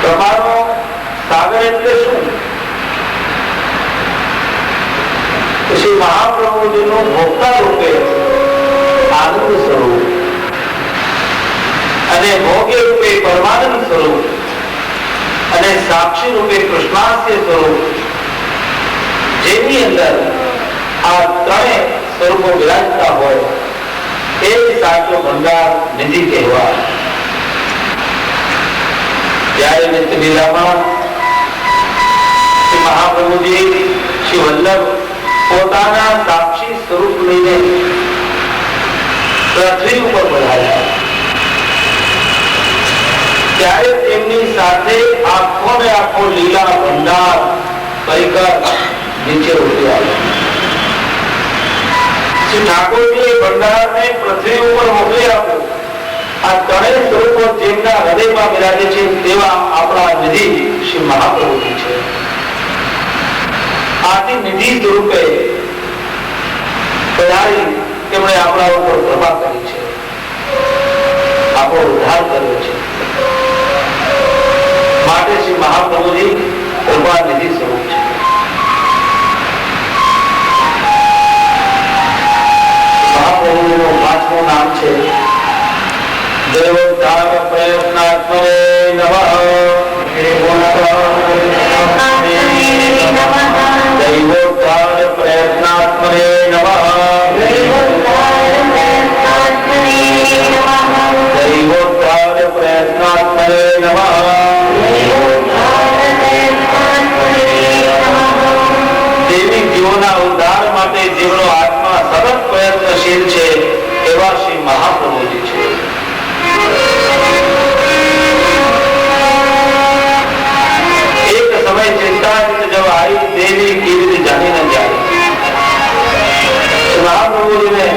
પ્રમાણો સાગર એટલે શું? શ્રી મહાપ્રભુજીનું ભોક્તા રૂપે આનંદ સ્વરૂપ અને ભોગ્ય રૂપે પરમાનંદ સ્વરૂપ અને સાક્ષી રૂપે કૃષ્ણાસ્ય સ્વરૂપ, જેની અંદર આ ત્રણેય સ્વરૂપો વિરાજતા હોય એ સાચો ભંડાર નિધિ કહેવાય. ત્યારે નિત્ય લીલામાં શ્રી મહાપ્રભુજી શ્રી વલ્લભ પોતાના સાક્ષી સ્વરૂપ લઈને પૃથ્વી ઉપર પધાર્યા. ત્યારે તેમની સાથે આખો ને આખો લીલા ભંડાર પરિકર નીચે ઉતરી આવ્યો. શ્રી ઠાકોરજીએ ભંડારને પૃથ્વી ઉપર મોકલી આપ્યો. આ ત્રણેય સ્વરૂપો જેમના હૃદયમાં બિરાજે છે તેવા આપણા નિધિ શ્રી મહાપ્રભુજી છે. આથી નિધિ સ્વરૂપે પધારી તેમણે આપણા ઉપર કૃપા કરી છે, આપણો ઉદ્ધાર કર્યો છે. માટે શ્રી મહાપ્રભુજી કૃપા નિધિ સ્વરૂપ છે. મહાપ્રભુજીનું પાંચમું નામ છે દેવોદ્ધાર પ્રયત્નાત્મને નમઃ. દૈવોદ્ધાર પ્રયત્નાત્મને નમઃ. દૈવોદ્ધાર પ્રયત્નાત્મને નમઃ. દેવી જીવોના ઉદ્ધાર માટે જેમનો આત્મા સતત પ્રયત્નશીલ છે એવા શ્રી મહાપ્રભુજી છે. એક સમય ચિંતાજીત જબ आई देवी केवी जानी न जाए. મહાપ્રભુજીને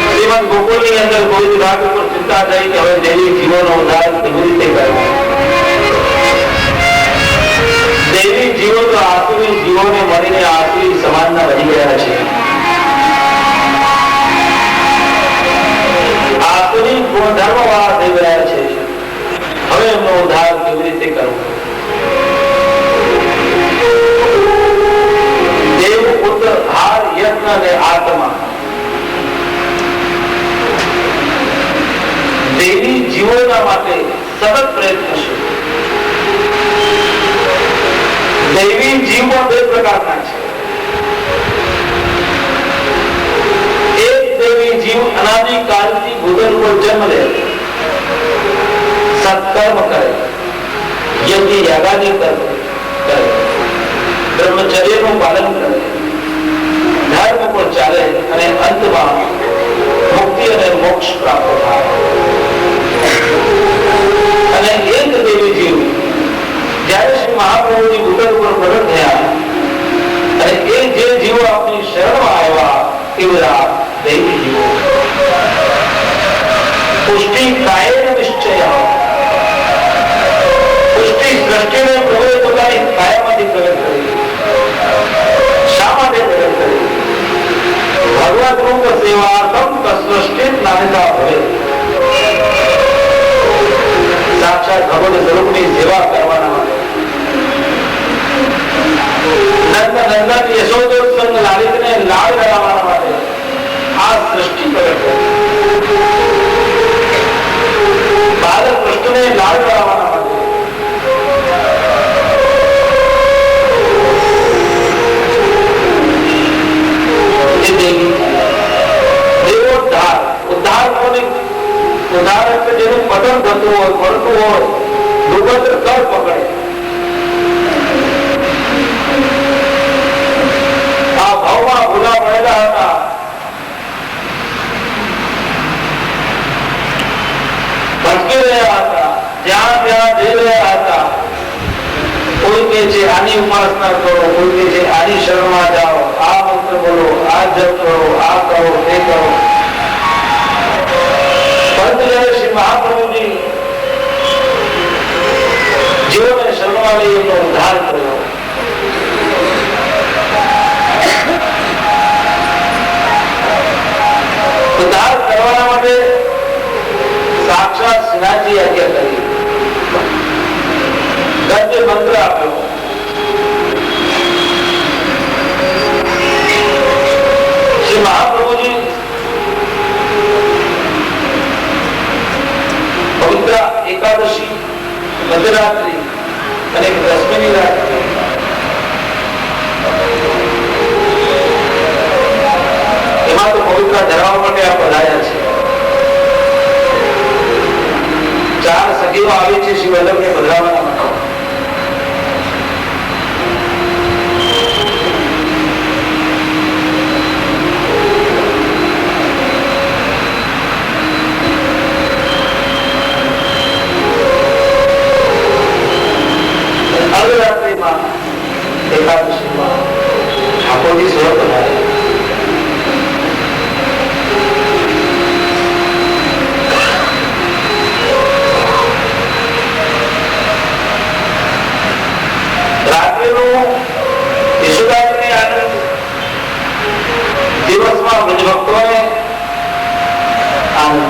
શ્રીમદ ગોકુળની અંદર કોઈ વિભાગ ઉપર ચિંતા થઈ કે હવે દેવી જીવોનો ઉદ્ધાર કેવી રીતે કરવો. દેવી જીવો તો આસુરી જીવોને મળીને આસુરી સમાજના બની ગયા છે. આસુરી ગુણધર્મ વાળા થઈ ગયા છે. હવે એમનો ઉદ્ધાર કેવી રીતે કરવો. દેવ પુત્ર હાર યજ્ઞ અને આત્મા દેવી જીવોના માટે સતત પ્રયત્નશીલ. દૈવી જીવ બે પ્રકારના છે. એક દેવી જીવ અનાદિકાળથી ભૂગોળ પર જન્મ લે, સત્કર્મ કરે, યજ્ઞ યાગાદિ કરે, બ્રહ્મચર્યનું પાલન કરે, ધર્મ પર ચાલે અને અંતમાં મુક્તિ અને મોક્ષ પ્રાપ્ત થાય. અને એક દેવી જીવ જ્યારે શ્રી મહાપ્રભુની ભૂગોળ ઉપર પ્રગટ થયા અને એ જે જીવો આપણી શરણમાં આવ્યા એ બધા દૈવી જીવો. પુષ્ટિ કાયેન નિશ્ચય. પુષ્ટિ સૃષ્ટિને પ્રભુએ પોતાની કાયામાંથી પ્રગટ કરી. શા માટે પ્રગટ કરી? ભગવદ રૂપ સેવાર્થમ સૃષ્ટિ નાનતા ભવે. સાક્ષાત ભગવદ સ્વરૂપની સેવા કરવાના માટે નંદન યશોદોત્સંગ લાલિતને લાડ કરાવવાના માટે આ સૃષ્ટિ પ્રગટ કરી. બાલક કૃષ્ણને લાડ કરાવવાના માટે દેવોદ્ધાર. ઉદ્ધાર કોને? ઉદ્ધાર એટલે જેનું પતન થતું હોય, પડતું હોય, દુર્ગંધ કર પકડે. આ ભાવમાં ભૂલા પડેલા હતા. ભટકી રહ્યા હતા, જ્યાં ત્યાં જઈ રહ્યા હતા. કોઈ કે છે આની ઉપાસના કરો, કોઈ કે છે આની શરણમાં જાઓ, આ મંત્ર બોલો, આ જપ કરો, આ કરો, તે કરો. પરંતુ જયારે શ્રી મહાપ્રભુજી જીવોને શરણમાં લઈ એમનો ઉદ્ધાર કર્યો. ઉદ્ધાર કરવાના માટે સાક્ષાત શ્રીનાથજી આજ્ઞા કરી. મંત્ર આપ્યો. શ્રી મહાપ્રભુજી પવિત્ર એકાદશી, મધ્યરાત્રિ અને દસમીની રાત્રિ એમાં તો પવિત્ર ધરાવવા માટે આ પધાર્યા છે. 4 સખીઓ આવી છે શ્રી વલ્લભને પધરાવવા માટે. અર્ધરાત્રિમાં એકાદશીમાં ઠાકોરજી સ્વયં પધાર્યા. દિવસમાં ભક્તોને આનંદ.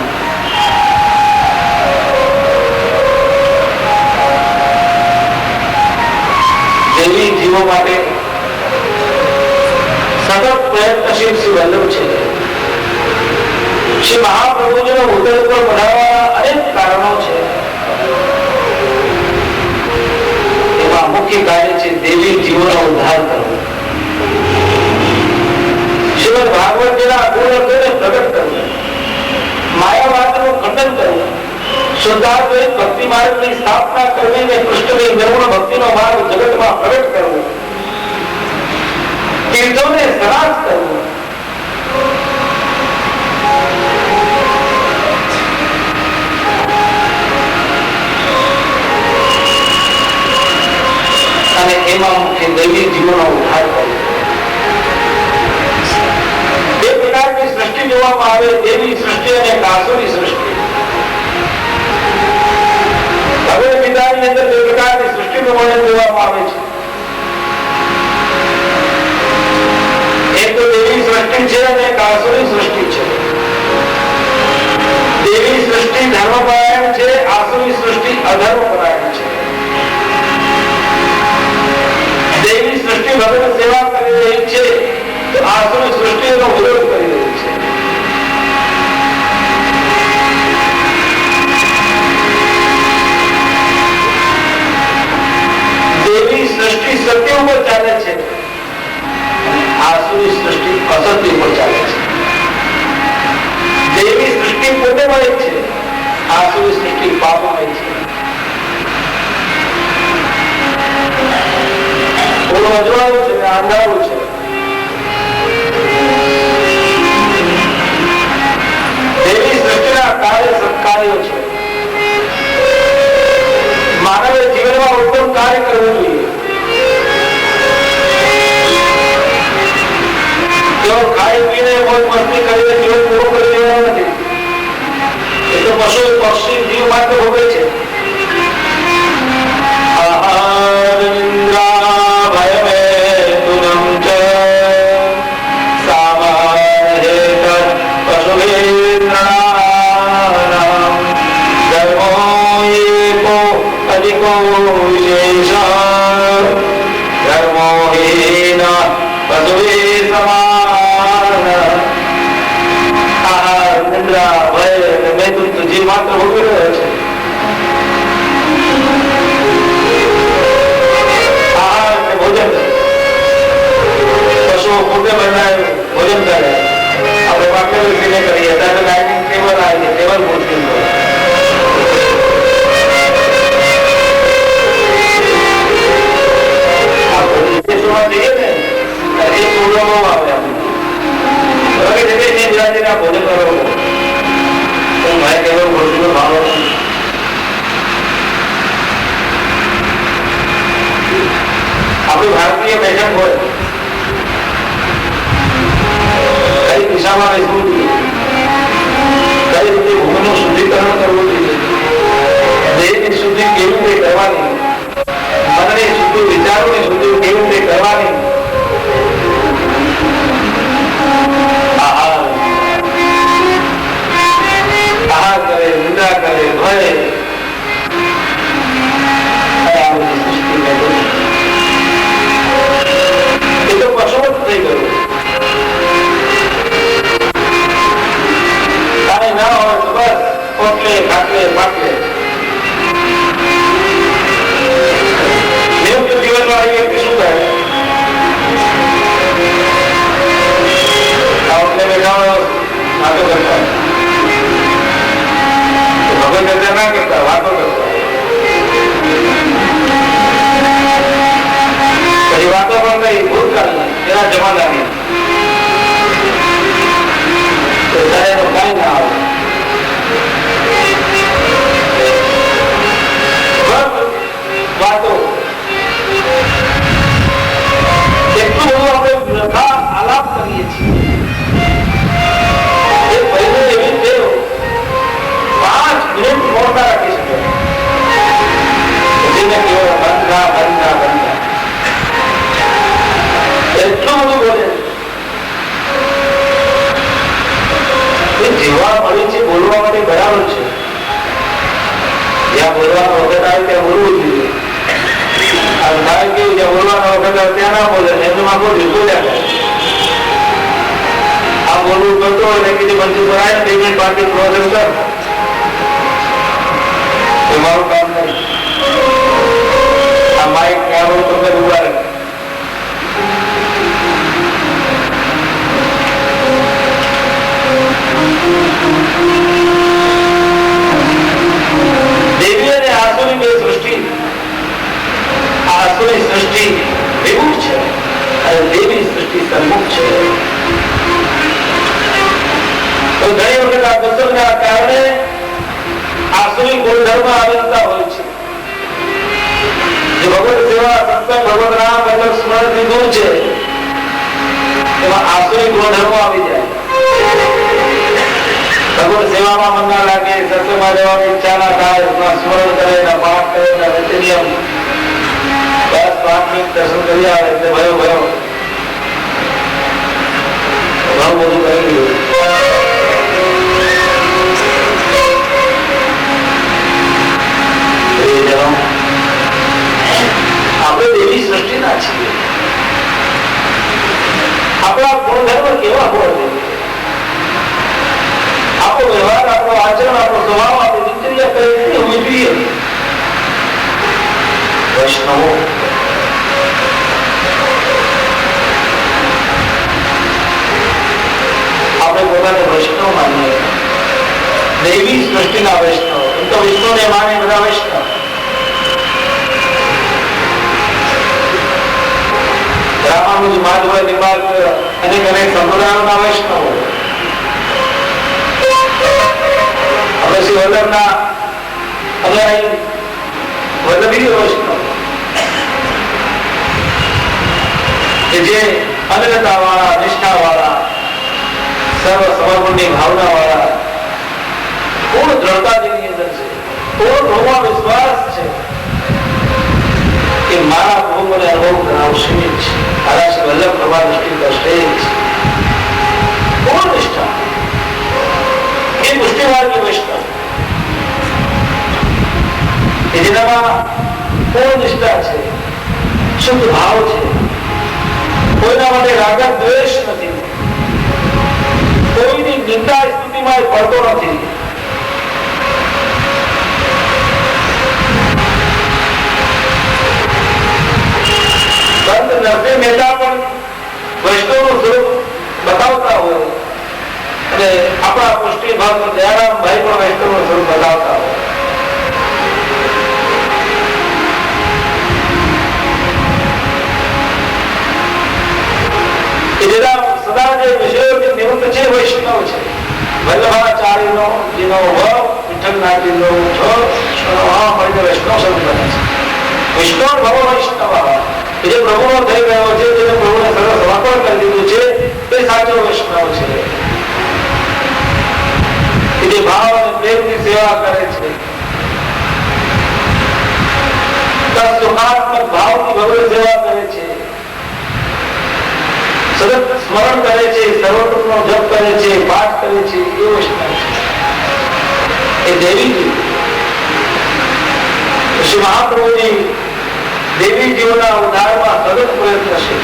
દેવી જીવો માટે સતત પ્રયત્નશીલ શ્રી વલ્લભ છે. શ્રી મહાપ્રભુજીનો ઉદય પર પધારવાના અનેક કારણો છે. એમાં મુખ્ય કાર્ય છે દેવી જીવોનો ઉદ્ધાર કરવો. શ્રીમદ ભાગવતજીના અપૂર્ણત્વને પ્રગટ કરવું, માયાવાદનું ખંડન કરવું, શુદ્ધાદ્વૈત ભક્તિ માર્ગની સ્થાપના કરવી અને કૃષ્ણની નિર્ગુણ ભક્તિનો માર્ગ જગતમાં પ્રગટ કરવો, તીર્થોને સનાથ કરવું, અને એમાં મુખ્ય દૈવી જીવોનો ઉદ્ધાર કરવો. સૃષ્ટિ જોવામાં આવે, દેવી સૃષ્ટિ અને આસુરી સૃષ્ટિ. ભગવદ ગીતાની અંદર બે પ્રકારની સૃષ્ટિનું વર્ણન જોવામાં આવે છે. એક તો દેવી સૃષ્ટિ છે અને એક આસુરી સૃષ્ટિ છે. દેવી સૃષ્ટિ ધર્મપરાયણ છે, આસુરી સૃષ્ટિ અધર્મપરાયણ છે. દેવી સૃષ્ટિ ભગવત સેવા કરી રહી છે તો આસુરી સૃષ્ટિનો વિરોધ કરી રહી છે. દેવી સૃષ્ટિ સત્ય ઉપર ચાલે છે, આસુરી સૃષ્ટિ અસત્ય ઉપર ચાલે છે. દેવી સૃષ્ટિ પુણ્યમય છે, આસુરી સૃષ્ટિ પાપમય છે. થોડું અજવાળું છે, અંધારું છે. દેવી સૃષ્ટિના કાર્ય સત્કાર્યો છે. માનવે જીવનમાં ઉત્તમ કાર્ય કરવું જોઈએ. તેઓ ખાઈ પીને મોજ મસ્તી કરીને જીવન પૂરું કરી દેવાનું નથી. એ તો પશુ પક્ષી જીવ માટે ભોગે છે. માત્ર ભોગવી રહ્યો છે. આહાર કે ભોજન પશુઓ પોતે બનાવે, ભોજન કરે. આપણે વાક્ય વિધિને કરીએ ત્યારે ડાઇનિંગ ટેબલ આવે, ટેબલ ભોજન વિદેશોમાં જઈએ ને એ પ્રોગ્રામો આવે. ભોજન કરો આપણું ભારતીય બેઠક હોય, કઈ દિશામાં બેસવું જોઈએ, કઈ રીતે ભૂમિનું શુદ્ધિકરણ કરવું જોઈએ, દેહની શુદ્ધિ કેવી રીતે કરવાની, મનની શુદ્ધિ, વિચારોની શુદ્ધિ કેવી રીતે કરવાની. આહાર કરે, નિંદા કરે, ભય, સૃષ્ટિ બોલવાનો વખત ત્યાં ના બોલે, એમનું આખું બોલ્યા કરે. આ બોલવું કરતો હોય ને કીધી મંજૂર કરાય ને 2 મિનિટ બાકી ક્લોઝર કર, એ મારું કામ નહીં. આ માઇક કેમેરો તમને ઉગાડે. દેવી અને આસુરી બે સૃષ્ટિ, આસુરી સૃષ્ટિ વિમુખ છે અને દેવી સૃષ્ટિ સન્મુખ છે. તો ઘણી વખત આ પુસ્તકના કારણે આસુરી ગુણધર્મ આવેલતા હોય છે. જે ભગવત સેવા, સત્સંગ, ભગવત નામ, ભગવત સ્મરણ થી દૂર છે એમાં આસુરી ગુણધર્મો આવી જાય. ભગવત સેવામાં મન ના લાગે, સત્સંગમાં જવાની ઈચ્છા ના થાય, સ્મરણ કરે, પાઠ કરે, નિત્યનિયમ, બસ 5 મિનિટ દર્શન કરી આવે એટલે ભયો ભયો ઘણું બધું કરી લીધું. આપણે દેવી સૃષ્ટિના છીએ. આપણા ગુણધર્મ કેવા હોવા જોઈએ, આપણો વ્યવહાર, આપણો આચરણ, આપણો સ્વભાવ, આપણી દિનચર્યા કઈ રીતે હોવી જોઈએ. વૈષ્ણવો આપણે પોતાને વૈષ્ણવ માનીએ, દેવી સૃષ્ટિના વૈષ્ણવ. એમ તો વિષ્ણુને માને બધા વૈષ્ણવ. રામાનુજ, માધવ, નિંબાર્ક અનેક અનેક સંપ્રદાયોના વૈષ્ણવો. હવે શ્રી વલ્લભના અનુયાયી વલ્લભી વૈષ્ણવ કે જે અનન્યતા વાળા, નિષ્ઠા વાળા, સર્વ સમર્પણની ભાવના વાળા, પૂર્ણ દ્રઢતા જેની અંદર છે, પૂર્ણ ભગવાન વિશ્વાસ છે કે મારા પ્રભુ મને અનુભવ કરાવશે જ. મારા શ્રી વલ્લભ પ્રભા દૃષ્ટિ કરશે જ. પૂર્ણ નિષ્ઠા એ પુષ્ટિમાર્ગી વૈષ્ણવ કે જેનામાં પૂર્ણ નિષ્ઠા છે, શુદ્ધ ભાવ છે, કોઈના માટે રાગ દ્વેષ નથી, કોઈની નિંદા સ્તુતિમાં પડતો નથી. સંત નરસિંહ મહેતા પણ વૈષ્ણવનું સ્વરૂપ બતાવતા હોય અને આપણા પુષ્ટિ ભાગ દયારામભાઈ પણ વૈષ્ણવનું સ્વરૂપ બતાવતા હોય. સદા જે વિષયોથી નિવૃત્ત છે વૈષ્ણવ છે. વલ્લભાચાર્યનો જેનો વિઠ્ઠલનાથજીનો વૈષ્ણવ સ્વરૂપ બને છે. વિષ્ણુ ભવ વૈષ્ણવ જે પ્રભુનો થઈ ગયો છે, જેને પ્રભુને સર્વ સમર્પણ કરી દીધું છે, તે સાચો વૈષ્ણવ છે. જે ભાવ અને પ્રેમની સેવા કરે છે, સુખાત્મક ભાવની ભગવત સેવા કરે છે, સતત સ્મરણ કરે છે, સર્વપ્રથમનો જપ કરે છે, પાઠ કરે છે, એ વૈષ્ણવ છે. એ દેવીજી શ્રી મહાપ્રભુજી દેવીજીઓના ઉદ્ધારમાં સતત પ્રયત્ન છે.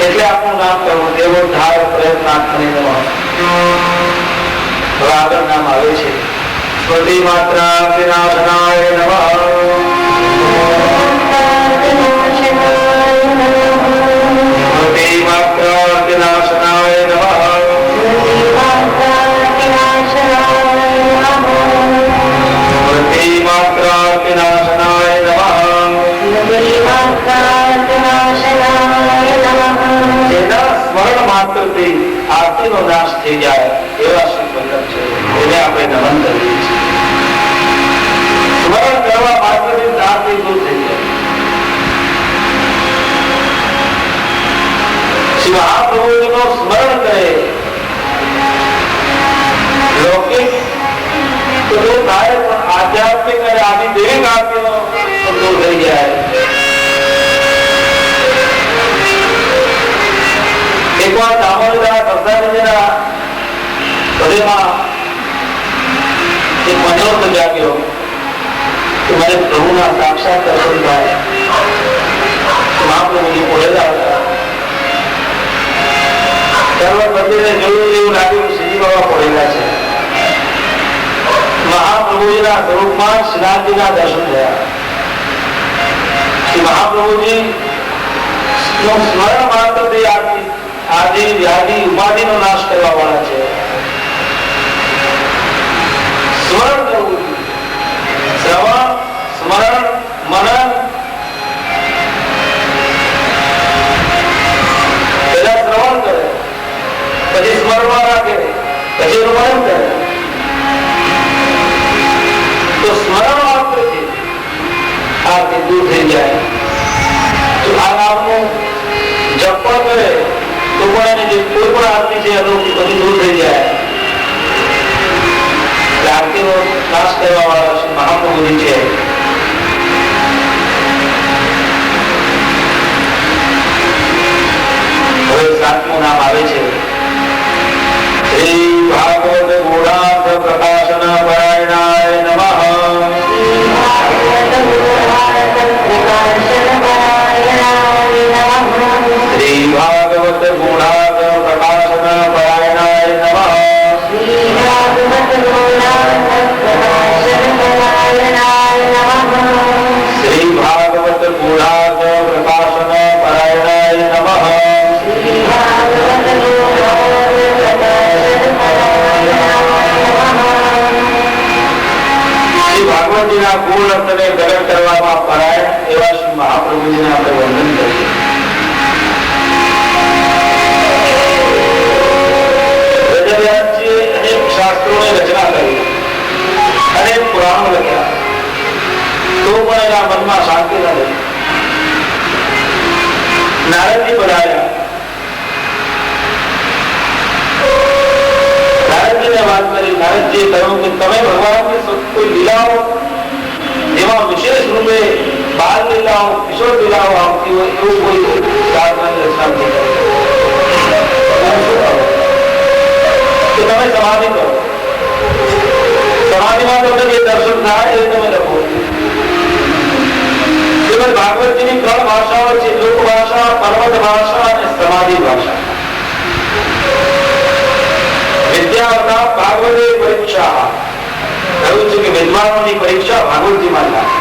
એટલે આપણું નામ કરવું દેવોદ્ધાર પ્રયત્નાત્મને નમઃ. હવે આગળ નામ આવે છે સ્વતિ માત્રા વિનાશનાય નમઃ. સ્વતિ માત્રા વિનાશનાય નમઃ. સ્વતિ માત્રા વિનાશનાય નમઃ. જેના સ્મરણ માત્રથી આરતીનો નાશ થઈ જાય એવા શ્રી વલ્લભ છે, એને આપણે નમન કરીએ છીએ. સ્મરણ કરવા માત્રથી આરતી દૂર થઈ જાય. શ્રી મહાપ્રભુજીનું સ્મરણ કરે, લૌકિક તો દૂર થાય, પણ આધ્યાત્મિક અને આદિદેવિક આરતીનો દૂર થઈ જાય. એકવાર દામોદરદાસ સરદારજીના હૃદયમાં एक मनोरथ जाग्यो कि मारे प्रभुना साक्षात दर्शन થાય. મહાપ્રભુજી બોલેલા હતા સર્વ મંદિરે જોયું એવું લાગ્યું શ્રીજી બાબા બોલેલા છે. મહાપ્રભુજીના સ્વરૂપમાં શ્રીનાથજીના દર્શન થયા. શ્રી મહાપ્રભુજી સ્મરણ માત્રથી આદિ વ્યાધિ ઉપાધિનો નાશ કરવા વાળા છે. સ્મરણ કરવું, શ્રવણ સ્મરણ મનન, પેલા શ્રવણ કરે પછી સ્મરણમાં રાખે પછી એનું મનન કરે. તો સ્મરણ માત્રથી આરતી દૂર થઈ જાય. તો આ નામનું જપ પણ કરે તો પણ એને જે કોઈ પણ આરતી છે એનું બધી દૂર થઈ જાય. આરતીનો નાશ કરવા વાળા શ્રી મહાપ્રભુજી છે. હવે સાતમું નામ આવે છે શ્રી ભાગવત ગુણાર્થ પ્રકાશન પરાયણાય નમઃ. શ્રી ભાગવત ગુણાર્થ પ્રકાશન પરાયણાય નમઃ. શ્રી ભાગવત ગુણાર્થ પ્રકાશન પરાયણાય નમઃ. શ્રી ભાગવતજીના ગુણ અર્થને પ્રગટ કરવામાં પરાયણ એવા શ્રી મહાપ્રભુજીને આપણે વંદન કરીએ. વેદવ્યાસજીએ અનેક શાસ્ત્રોની રચના કરી, અનેક પુરાણો લખ્યા, તો પણ એના મનમાં શાંતિ ન રહી. નારદજી પધાર્યા. નારદજીને વાત કરી. નારદજીએ કહ્યું કે તમે ભગવાનની કોઈ લીલાઓ જેમાં વિશેષ રૂપે બાલ લીલાઓ, કિશોર લીલાઓ આવતી હોય એવું કોઈ શાસ્ત્રની રચના થઈ તો તમે સમાધિ કરો. સમાધિમાં તમને જે દર્શન થાય એ તમે લખો. ભાગવતજીની ત્રણ ભાષાઓ છે: લોક ભાષા, પર્વત ભાષા અને સમાધિ ભાષા. વિદ્યાવતા ભાગવતે પરીક્ષા કહ્યું છે કે વિદ્વાનોની પરીક્ષા ભાગવતજીમાં થાય.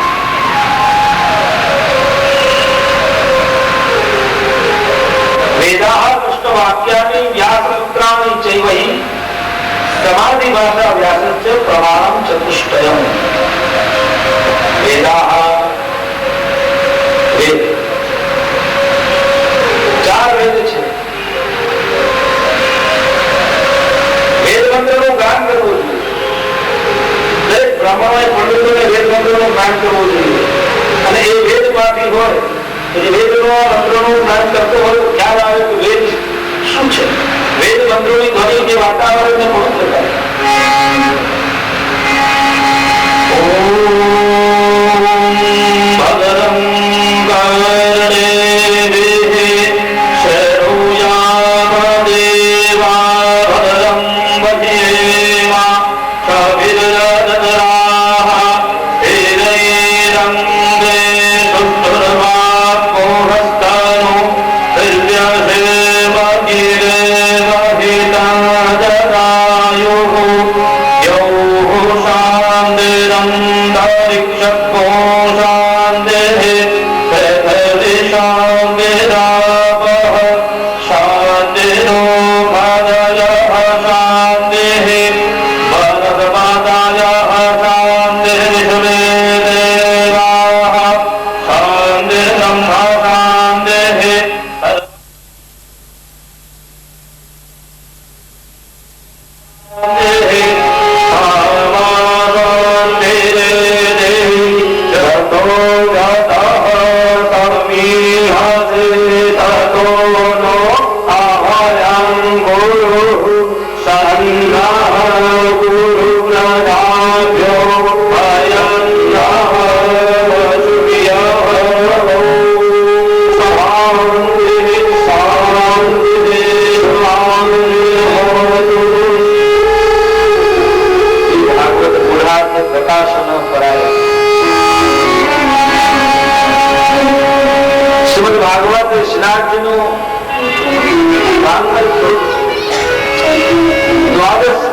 વેદાઃ કૃષ્ણવાક્યાનિ વ્યાસસૂત્રાણિ ચૈવહિ સમાધિ ભાષા વ્યાસસ્ય પ્રમાણમ ચતુષ્ટયમ. વેદાઃ વેદ, ચાર વેદ છે. વેદ મંત્રનું ગાન કરવું જોઈએ. દરેક બ્રાહ્મણોએ પંડિતોને વેદ મંત્રનું ગાન કરવું જોઈએ. અને એ વેદ માંથી હોય વેદનો મંત્રોનું જ્ઞાન કરતો હોય ખ્યાલ આવે કે વેદ શું છે. વેદ મંત્રોની ધ્વનિ જે વાતાવરણને પવિત્ર કરે.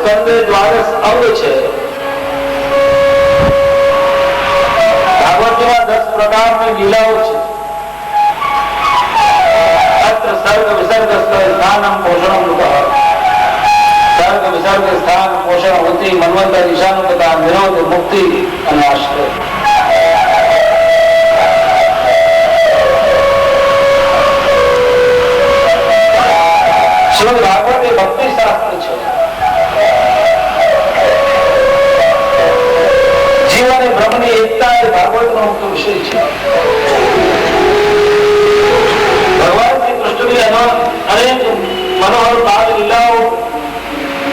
સ્કંદે દ્વાદશ અંગ છે. ભાગવતમાં 10 પ્રકારની લીલાઓ છે. અત્ર સર્ગ વિસર્ગ સ્થાનમ પોષણમ લુકઃ. સર્ગ વિસર્ગ સ્થાન પોષણ વૃત્તિ મન્વંતર ઈશાનુપતા નિરોધ મુક્તિ અને આશ્રય. શ્રીમદ ભાગવત એ ભક્તિ શાસ્ત્ર છે. જીવ અને બ્રહ્મની એકતા એ ભાગવતનો મુખ્ય વિષય છે. ભગવાન શ્રી કૃષ્ણની અનેક મનોહર બાલ લીલાઓ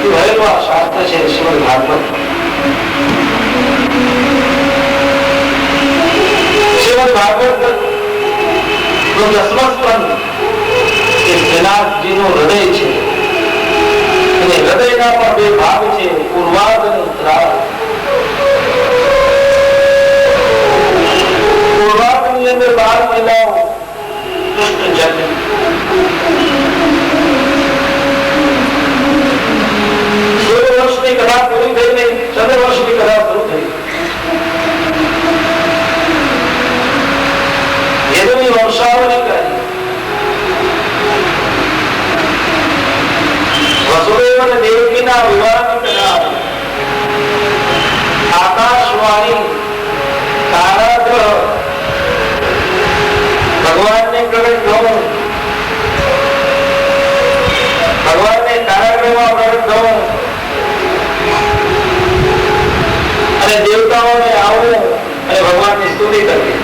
ભરેલું આ શાસ્ત્ર છે શ્રીમદ ભાગવત. શ્રીમદ ભાગવત નું 10મું સ્કંદ એ શ્રીનાથજીનું હૃદય છે. અને હૃદયના પણ 2 ભાગ છે, પૂર્વાર્ધ અને ઉત્તરાર્ધ. પૂર્વાર્ધની અંદર 12 લીલાઓ કૃષ્ણ જન્મ. સૂર્યવંશની કથા પૂરી થઈને ચંદ્રવંશની કથા શરૂ થઈ. યદુની વંશાવલી કરી. વસુદેવ અને દેવકીના વિવાહની કથા. આકાશવાણી, તારાગ્રહ, ભગવાનને પ્રગટ થવું, ભગવાનને તારાગ્રહમાં પ્રગટ થવું અને દેવતાઓને આવવું અને ભગવાનની સ્તુતિ કરવી.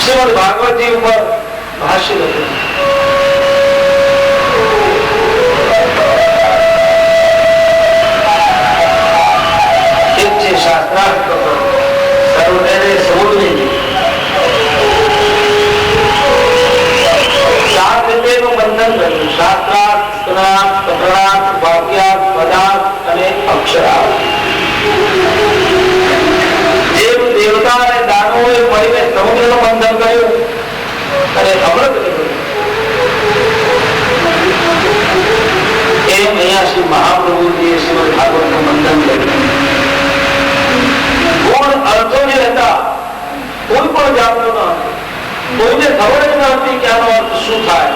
શ્રીમદ ભાગવતજી ઉપર ભાષ્ય લખ્યું. એક છે શાસ્ત્રાર્થ સર્વને સમુદ્રી. 7 રીતેનું બંધન કર્યું. શાસ્ત્રાર્થ, સ્કંદાર્થ, પ્રકરણાર્થ, વાક્યાર્થ, પદાર્થ અને અક્ષરાર્થ. દેવતા અને દાનવોએ મળીને સમુદ્રનું બંધન કર્યું અને અમૃત કર્યું. એમ અહીંયા શ્રી મહાપ્રભુજીએ શ્રીમદ ભાગવતનું બંધન કર્યું. ગુણ અર્થો જે હતા કોઈ પણ જાણતો ન હતો. કોઈને ખબર જ ન હતી કે આનો અર્થ શું થાય.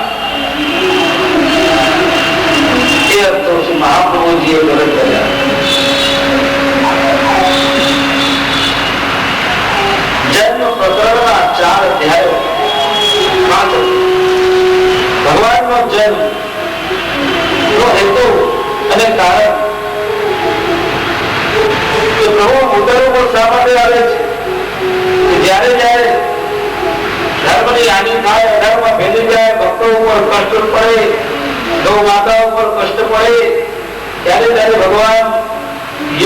એ અર્થો શ્રી મહાપ્રભુજીએ પ્રગટ કર્યા. જન્મ પ્રકરણના 4 અધ્યાયો માત્ર ભગવાનનો જન્મ નો હેતુ અને કારણ. પ્રભુ ઉત્તર ઉપર શા માટે આવે છે? જ્યારે જ્યારે ધર્મની હાનિ થાય, અધર્મ ફેલી જાય, ભક્તો ઉપર કષ્ટ પડે, ગૌ માતા ઉપર કષ્ટ પડે, ત્યારે ત્યારે ભગવાન